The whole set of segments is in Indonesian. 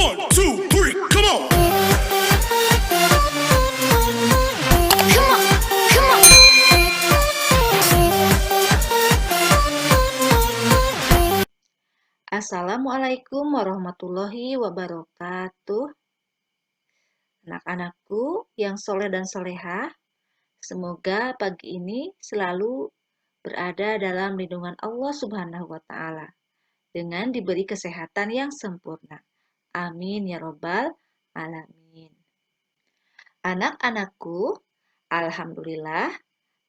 1, 2, 3, come on. Assalamualaikum warahmatullahi wabarakatuh. Anak-anakku yang soleh dan solehah, semoga pagi ini selalu berada dalam lindungan Allah Subhanahu wa Ta'ala dengan diberi kesehatan yang sempurna. Amin ya Robbal Alamin. Anak-anakku, alhamdulillah,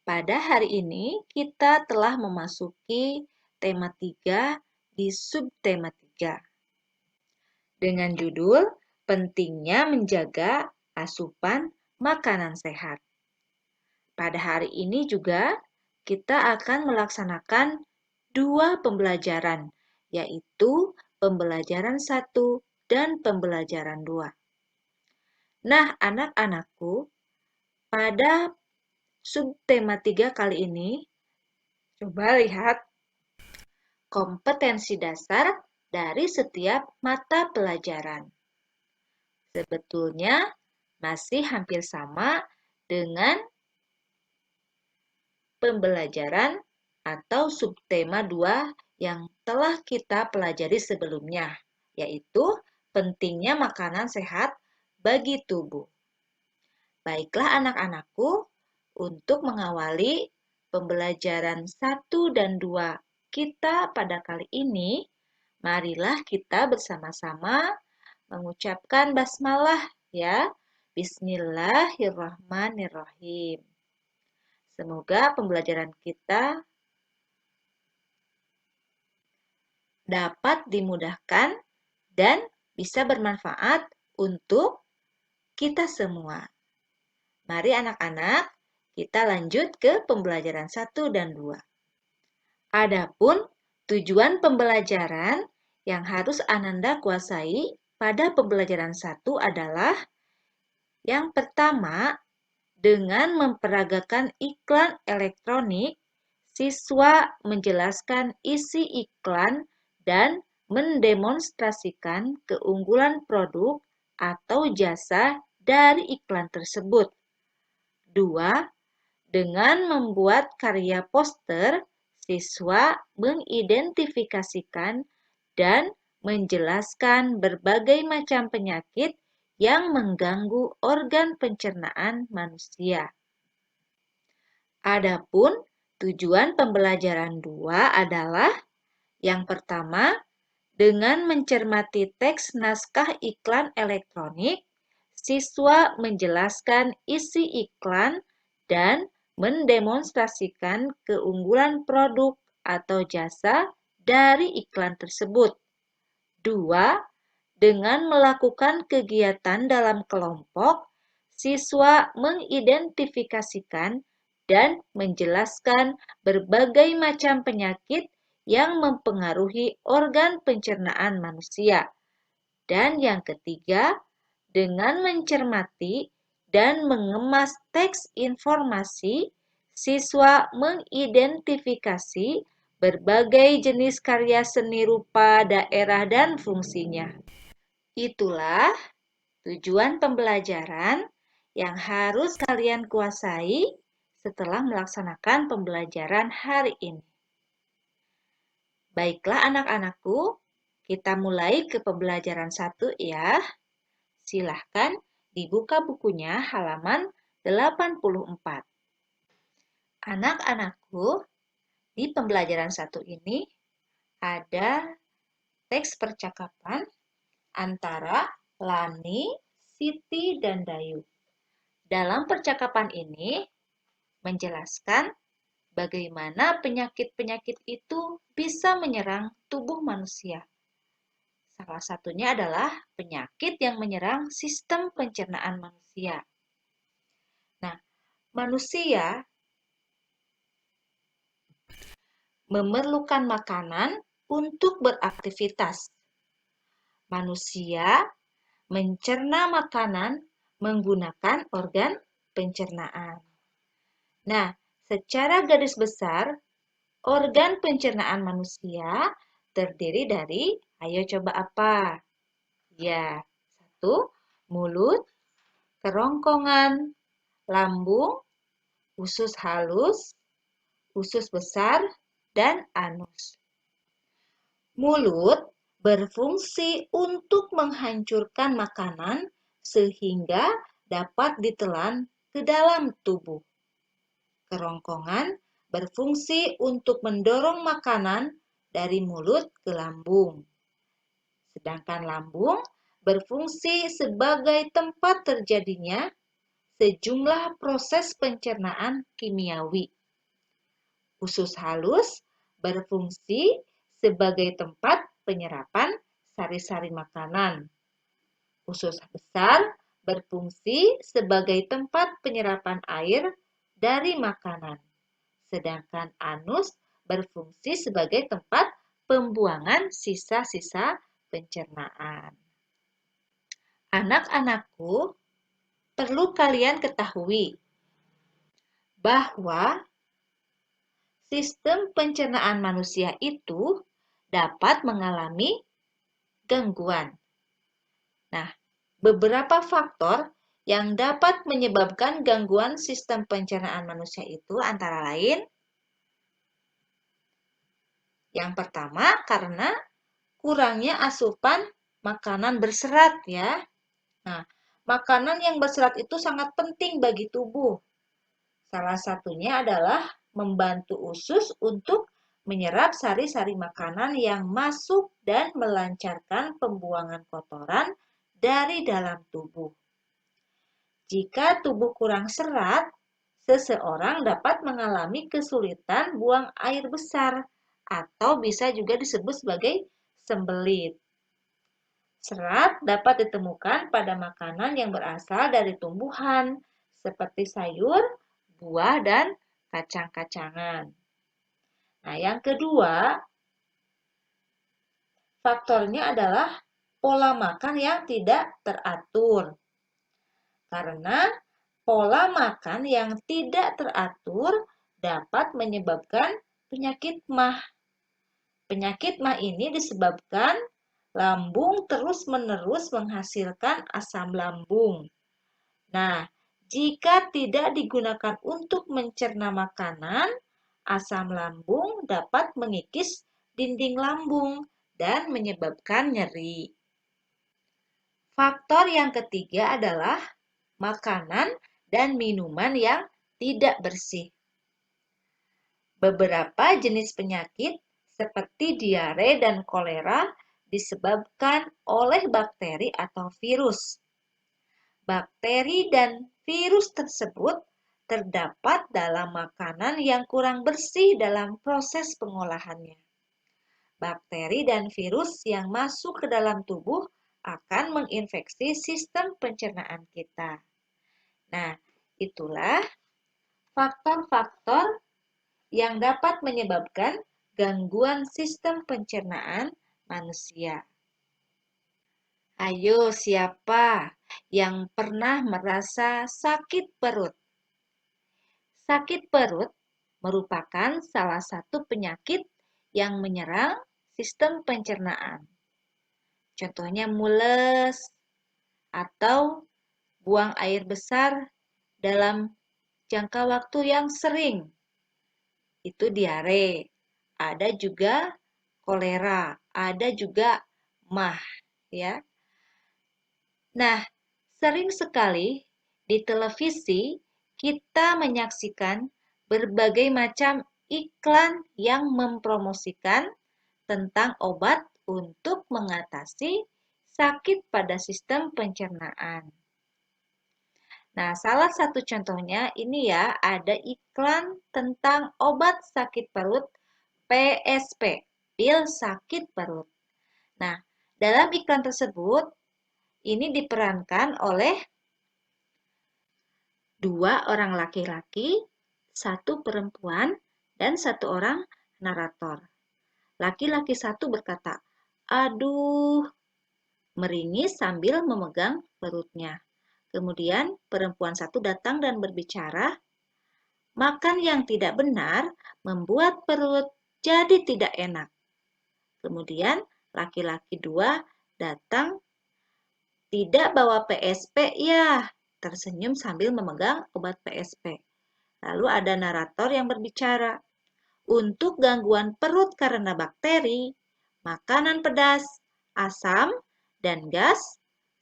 pada hari ini kita telah memasuki tema 3 di subtema 3 dengan judul pentingnya menjaga asupan makanan sehat. Pada hari ini juga kita akan melaksanakan 2 pembelajaran, yaitu pembelajaran 1 dan pembelajaran 2. Nah, anak-anakku, pada subtema 3 kali ini, coba lihat kompetensi dasar dari setiap mata pelajaran. Sebetulnya masih hampir sama dengan pembelajaran atau subtema 2 yang telah kita pelajari sebelumnya, yaitu pentingnya makanan sehat bagi tubuh. Baiklah anak-anakku, untuk mengawali pembelajaran 1 dan 2 kita pada kali ini, marilah kita bersama-sama mengucapkan basmalah ya. Bismillahirrahmanirrahim. Semoga pembelajaran kita dapat dimudahkan dan bisa bermanfaat untuk kita semua. Mari anak-anak, kita lanjut ke pembelajaran 1 dan 2. Adapun tujuan pembelajaran yang harus Ananda kuasai pada pembelajaran 1 adalah yang pertama, dengan memperagakan iklan elektronik, siswa menjelaskan isi iklan dan mendemonstrasikan keunggulan produk atau jasa dari iklan tersebut. 2. Dengan membuat karya poster, siswa mengidentifikasikan dan menjelaskan berbagai macam penyakit yang mengganggu organ pencernaan manusia. Adapun tujuan pembelajaran 2 adalah yang pertama, dengan mencermati teks naskah iklan elektronik, siswa menjelaskan isi iklan dan mendemonstrasikan keunggulan produk atau jasa dari iklan tersebut. 2. Dengan melakukan kegiatan dalam kelompok, siswa mengidentifikasikan dan menjelaskan berbagai macam penyakit yang mempengaruhi organ pencernaan manusia. Dan yang ketiga, dengan mencermati dan mengemas teks informasi, siswa mengidentifikasi berbagai jenis karya seni rupa daerah dan fungsinya. Itulah tujuan pembelajaran yang harus kalian kuasai setelah melaksanakan pembelajaran hari ini. Baiklah anak-anakku, kita mulai ke pembelajaran 1 ya. Silahkan dibuka bukunya halaman 84. Anak-anakku, di pembelajaran 1 ini ada teks percakapan antara Lani, Siti, dan Dayu. Dalam percakapan ini menjelaskan bagaimana penyakit-penyakit itu bisa menyerang tubuh manusia. Salah satunya adalah penyakit yang menyerang sistem pencernaan manusia. Nah, manusia memerlukan makanan untuk beraktivitas. Manusia mencerna makanan menggunakan organ pencernaan. Nah, secara garis besar, organ pencernaan manusia terdiri dari, ayo coba apa? Ya, yaitu mulut, kerongkongan, lambung, usus halus, usus besar, dan anus. Mulut berfungsi untuk menghancurkan makanan sehingga dapat ditelan ke dalam tubuh. Kerongkongan berfungsi untuk mendorong makanan dari mulut ke lambung. Sedangkan lambung berfungsi sebagai tempat terjadinya sejumlah proses pencernaan kimiawi. Usus halus berfungsi sebagai tempat penyerapan sari-sari makanan. Usus besar berfungsi sebagai tempat penyerapan air dari makanan, sedangkan anus berfungsi sebagai tempat pembuangan sisa-sisa pencernaan. Anak-anakku, perlu kalian ketahui bahwa sistem pencernaan manusia itu dapat mengalami gangguan. Nah, beberapa faktor yang dapat menyebabkan gangguan sistem pencernaan manusia itu antara lain yang pertama karena kurangnya asupan makanan berserat ya. Nah, makanan yang berserat itu sangat penting bagi tubuh. Salah satunya adalah membantu usus untuk menyerap sari-sari makanan yang masuk dan melancarkan pembuangan kotoran dari dalam tubuh. Jika tubuh kurang serat, seseorang dapat mengalami kesulitan buang air besar atau bisa juga disebut sebagai sembelit. Serat dapat ditemukan pada makanan yang berasal dari tumbuhan seperti sayur, buah, dan kacang-kacangan. Nah, yang kedua, faktornya adalah pola makan yang tidak teratur. Karena pola makan yang tidak teratur dapat menyebabkan penyakit MAH. Penyakit MAH ini disebabkan lambung terus-menerus menghasilkan asam lambung. Nah, jika tidak digunakan untuk mencerna makanan, asam lambung dapat mengikis dinding lambung dan menyebabkan nyeri. Faktor yang ketiga adalah makanan dan minuman yang tidak bersih. Beberapa jenis penyakit seperti diare dan kolera disebabkan oleh bakteri atau virus. Bakteri dan virus tersebut terdapat dalam makanan yang kurang bersih dalam proses pengolahannya. Bakteri dan virus yang masuk ke dalam tubuh akan menginfeksi sistem pencernaan kita. Nah, itulah faktor-faktor yang dapat menyebabkan gangguan sistem pencernaan manusia. Ayo, siapa yang pernah merasa sakit perut? Sakit perut merupakan salah satu penyakit yang menyerang sistem pencernaan. Contohnya mules atau buang air besar dalam jangka waktu yang sering. Itu diare. Ada juga kolera, ada juga MAH, ya. Nah, sering sekali di televisi kita menyaksikan berbagai macam iklan yang mempromosikan tentang obat untuk mengatasi sakit pada sistem pencernaan. Nah, salah satu contohnya ini ya, ada iklan tentang obat sakit perut PSP, pil sakit perut. Nah, dalam iklan tersebut, ini diperankan oleh 2 orang laki-laki, 1 perempuan, dan 1 orang narator. Laki-laki 1 berkata, "Aduh," meringis sambil memegang perutnya. Kemudian perempuan 1 datang dan berbicara, "Makan yang tidak benar membuat perut jadi tidak enak." Kemudian laki-laki 2 datang Tidak bawa PSP ya, tersenyum sambil memegang obat PSP. Lalu ada narator yang berbicara. Untuk gangguan perut karena bakteri, makanan pedas, asam, dan gas,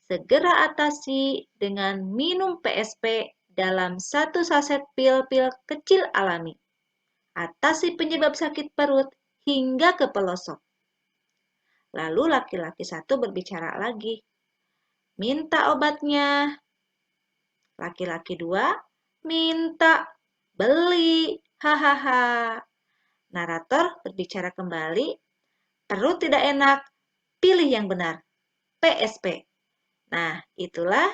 segera atasi dengan minum PSP dalam satu saset pil-pil kecil alami. Atasi penyebab sakit perut hingga ke pelosok. Lalu laki-laki satu berbicara lagi. Minta obatnya. Laki-laki dua, minta. Beli. Hahaha. Narator berbicara kembali. Perut tidak enak. Pilih yang benar. PSP. Nah, itulah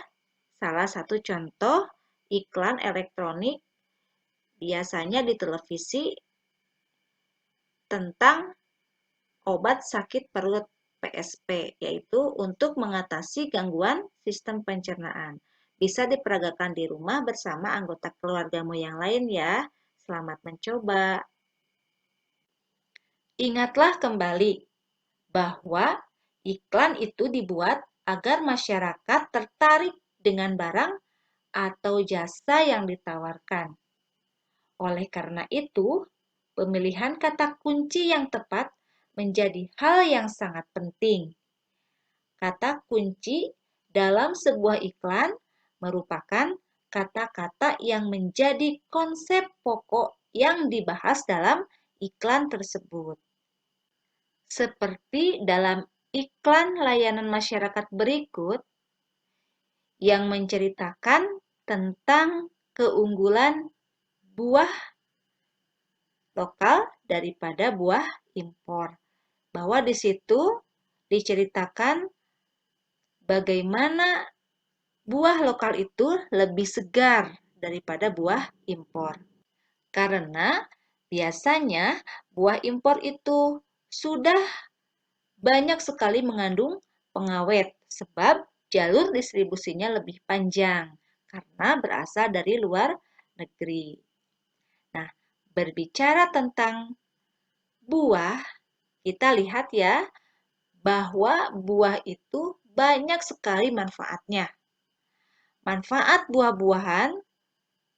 salah satu contoh iklan elektronik biasanya di televisi tentang obat sakit perut PSP, yaitu untuk mengatasi gangguan sistem pencernaan. Bisa diperagakan di rumah bersama anggota keluargamu yang lain ya. Selamat mencoba. Ingatlah kembali bahwa iklan itu dibuat agar masyarakat tertarik dengan barang atau jasa yang ditawarkan. Oleh karena itu, pemilihan kata kunci yang tepat menjadi hal yang sangat penting. Kata kunci dalam sebuah iklan merupakan kata-kata yang menjadi konsep pokok yang dibahas dalam iklan tersebut. Seperti dalam iklan layanan masyarakat berikut yang menceritakan tentang keunggulan buah lokal daripada buah impor. Bahwa di situ diceritakan bagaimana buah lokal itu lebih segar daripada buah impor. Karena biasanya buah impor itu sudah banyak sekali mengandung pengawet sebab jalur distribusinya lebih panjang karena berasal dari luar negeri. Nah, berbicara tentang buah, kita lihat ya bahwa buah itu banyak sekali manfaatnya. Manfaat buah-buahan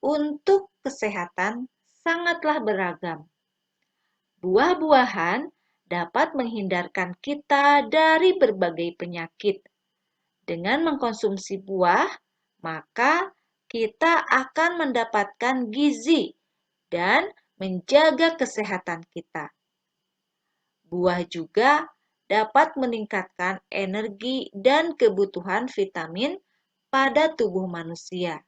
untuk kesehatan sangatlah beragam. Buah-buahan dapat menghindarkan kita dari berbagai penyakit. Dengan mengkonsumsi buah, maka kita akan mendapatkan gizi dan menjaga kesehatan kita. Buah juga dapat meningkatkan energi dan kebutuhan vitamin pada tubuh manusia.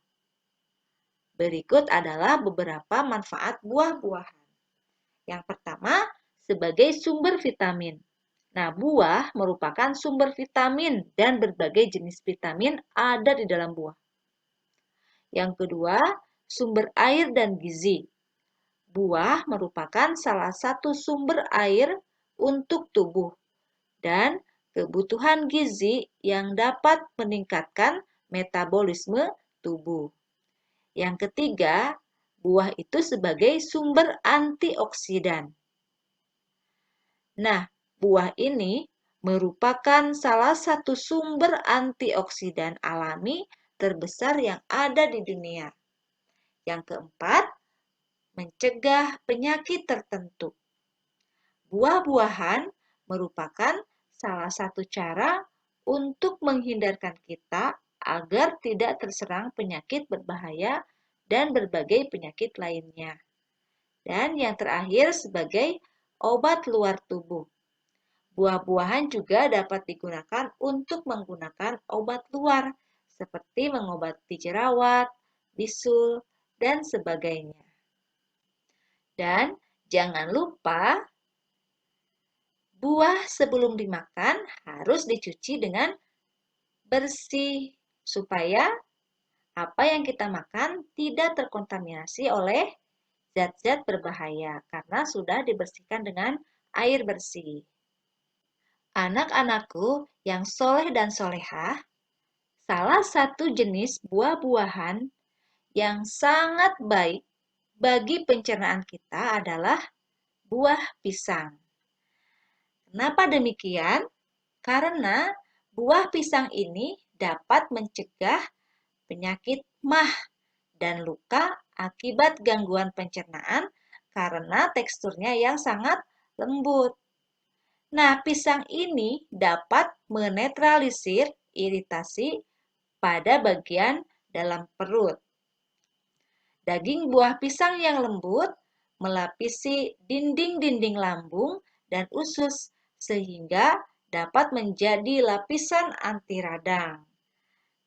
Berikut adalah beberapa manfaat buah-buahan. Yang pertama, sebagai sumber vitamin. Nah, buah merupakan sumber vitamin dan berbagai jenis vitamin ada di dalam buah. Yang kedua, sumber air dan gizi. Buah merupakan salah satu sumber air untuk tubuh dan kebutuhan gizi yang dapat meningkatkan metabolisme tubuh. Yang ketiga, buah itu sebagai sumber antioksidan. Nah, buah ini merupakan salah satu sumber antioksidan alami terbesar yang ada di dunia. Yang keempat, mencegah penyakit tertentu. Buah-buahan merupakan salah satu cara untuk menghindarkan kita agar tidak terserang penyakit berbahaya dan berbagai penyakit lainnya. Dan yang terakhir sebagai obat luar tubuh. Buah-buahan juga dapat digunakan untuk menggunakan obat luar, seperti mengobati jerawat, bisul, dan sebagainya. Dan jangan lupa, buah sebelum dimakan harus dicuci dengan bersih, supaya apa yang kita makan tidak terkontaminasi oleh zat-zat berbahaya, karena sudah dibersihkan dengan air bersih. Anak-anakku yang soleh dan solehah, salah satu jenis buah-buahan yang sangat baik bagi pencernaan kita adalah buah pisang. Kenapa demikian? Karena Buah pisang ini dapat mencegah penyakit MAH dan luka akibat gangguan pencernaan karena teksturnya yang sangat lembut. Nah, pisang ini dapat menetralisir iritasi pada bagian dalam perut. Daging buah pisang yang lembut melapisi dinding-dinding lambung dan usus sehingga dapat menjadi lapisan anti radang.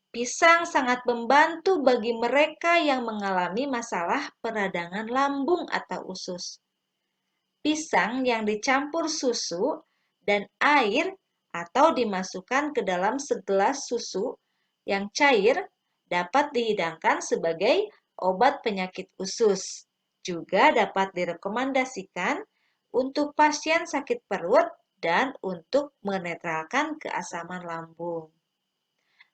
Pisang sangat membantu bagi mereka yang mengalami masalah peradangan lambung atau usus. Pisang yang dicampur susu dan air atau dimasukkan ke dalam segelas susu yang cair dapat dihidangkan sebagai obat penyakit usus. Juga dapat direkomendasikan untuk pasien sakit perut dan untuk menetralkan keasaman lambung.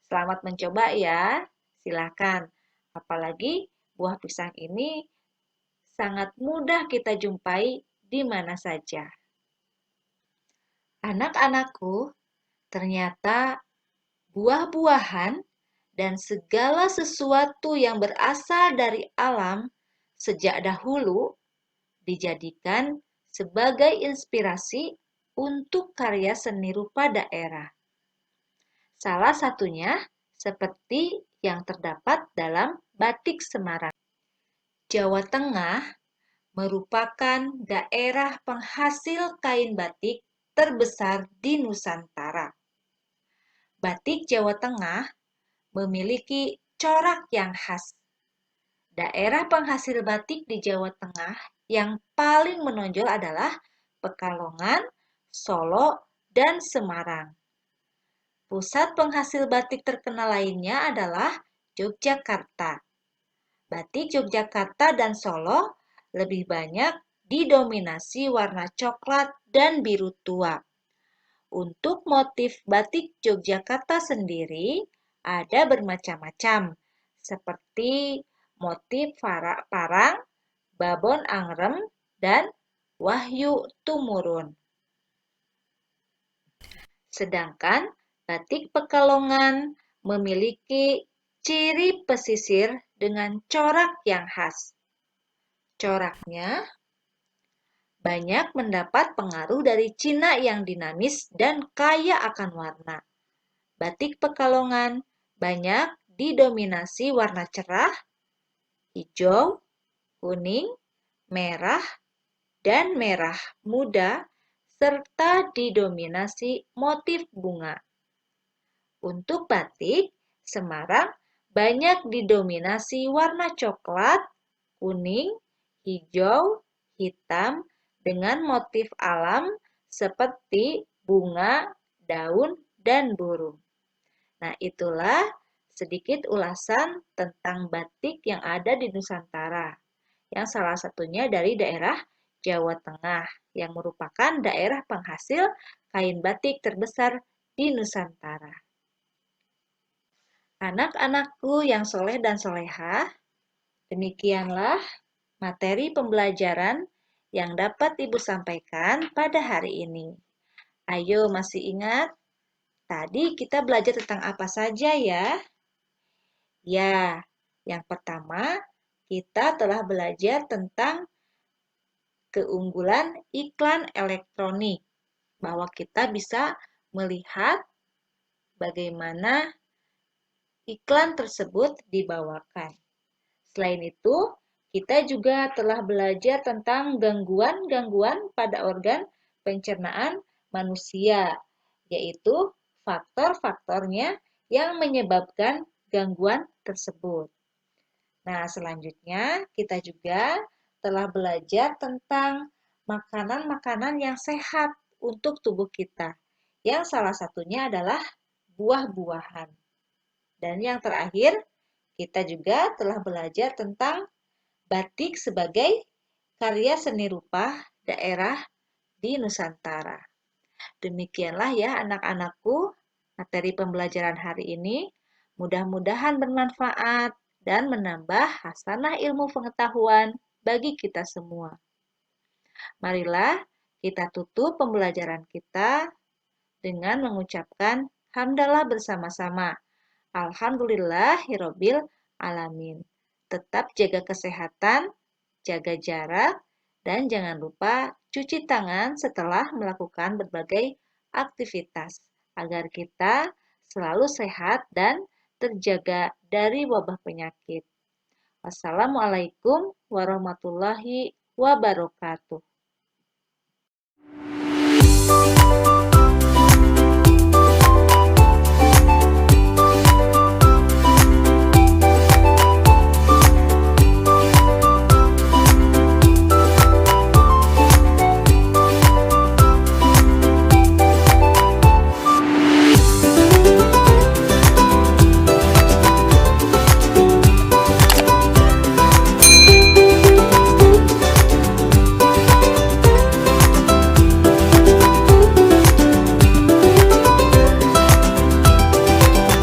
Selamat mencoba ya, silakan. Apalagi buah pisang ini sangat mudah kita jumpai di mana saja. Anak-anakku, ternyata buah-buahan dan segala sesuatu yang berasal dari alam sejak dahulu dijadikan sebagai inspirasi untuk karya seni rupa daerah. Salah satunya seperti yang terdapat dalam batik Semarang. Jawa Tengah merupakan daerah penghasil kain batik terbesar di Nusantara. Batik Jawa Tengah memiliki corak yang khas. Daerah penghasil batik di Jawa Tengah yang paling menonjol adalah Pekalongan, Solo, dan Semarang. Pusat penghasil batik terkenal lainnya adalah Yogyakarta. Batik Yogyakarta dan Solo lebih banyak didominasi warna coklat dan biru tua. Untuk motif batik Yogyakarta sendiri ada bermacam-macam, seperti motif parang, babon angrem, dan wahyu tumurun. Sedangkan batik Pekalongan memiliki ciri pesisir dengan corak yang khas. Coraknya banyak mendapat pengaruh dari Cina yang dinamis dan kaya akan warna. Batik Pekalongan banyak didominasi warna cerah, hijau, kuning, merah, dan merah muda, serta didominasi motif bunga. Untuk batik, Semarang banyak didominasi warna coklat, kuning, hijau, hitam, dengan motif alam seperti bunga, daun, dan burung. Nah, itulah sedikit ulasan tentang batik yang ada di Nusantara, yang salah satunya dari daerah Jawa Tengah, yang merupakan daerah penghasil kain batik terbesar di Nusantara. Anak-anakku yang soleh dan solehah, demikianlah materi pembelajaran yang dapat Ibu sampaikan pada hari ini. Ayo, masih ingat? Tadi kita belajar tentang apa saja ya? Ya, yang pertama kita telah belajar tentang keunggulan iklan elektronik, bahwa kita bisa melihat bagaimana iklan tersebut dibawakan. Selain itu, kita juga telah belajar tentang gangguan-gangguan pada organ pencernaan manusia, yaitu faktor-faktornya yang menyebabkan gangguan tersebut. Nah, selanjutnya kita juga telah belajar tentang makanan-makanan yang sehat untuk tubuh kita, yang salah satunya adalah buah-buahan. Dan yang terakhir, kita juga telah belajar tentang batik sebagai karya seni rupa daerah di Nusantara. Demikianlah ya anak-anakku, materi pembelajaran hari ini. Mudah-mudahan bermanfaat dan menambah hasanah ilmu pengetahuan bagi kita semua. Marilah kita tutup pembelajaran kita dengan mengucapkan hamdalah bersama-sama. Alhamdulillahirabbil alamin. Tetap jaga kesehatan, jaga jarak, dan jangan lupa cuci tangan setelah melakukan berbagai aktivitas agar kita selalu sehat dan terjaga dari wabah penyakit. Wassalamualaikum warahmatullahi wabarakatuh.